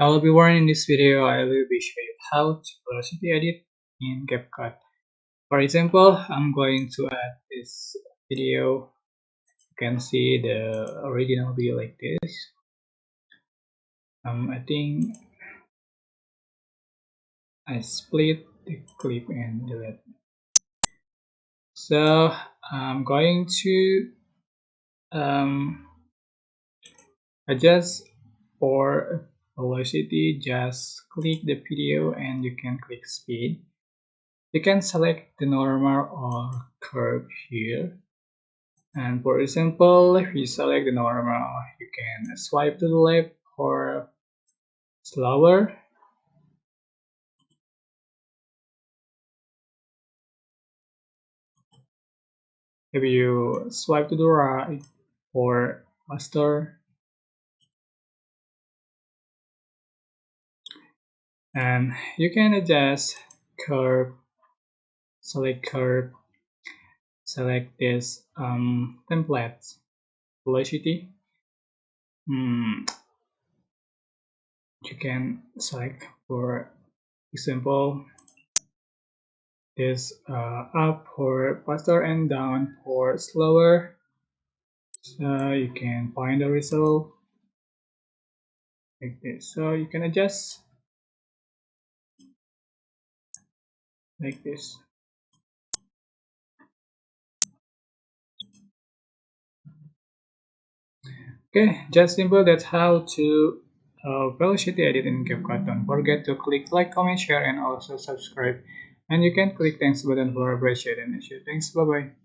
Hello everyone, in this video I will be showing you how to velocity edit in CapCut. For example, I'm going to add this video. You can see the original view like this. I think I split the clip and delete. So I'm going to adjust for velocity. Just click the video and you can click speed. You can select the normal or curve here. And for example, if you select the normal, you can swipe to the left or slower. If you swipe to the right or faster. And you can adjust curve, select curve, select this template velocity. You can select, for example, this up for faster and down for slower. So you can find the result like this. So you can adjust like this. Okay, just simple. That's how to velocity edit in CapCut. Don't forget to click like, comment, share, and also subscribe. And you can click thanks button for appreciate and issue. Thanks. Bye bye.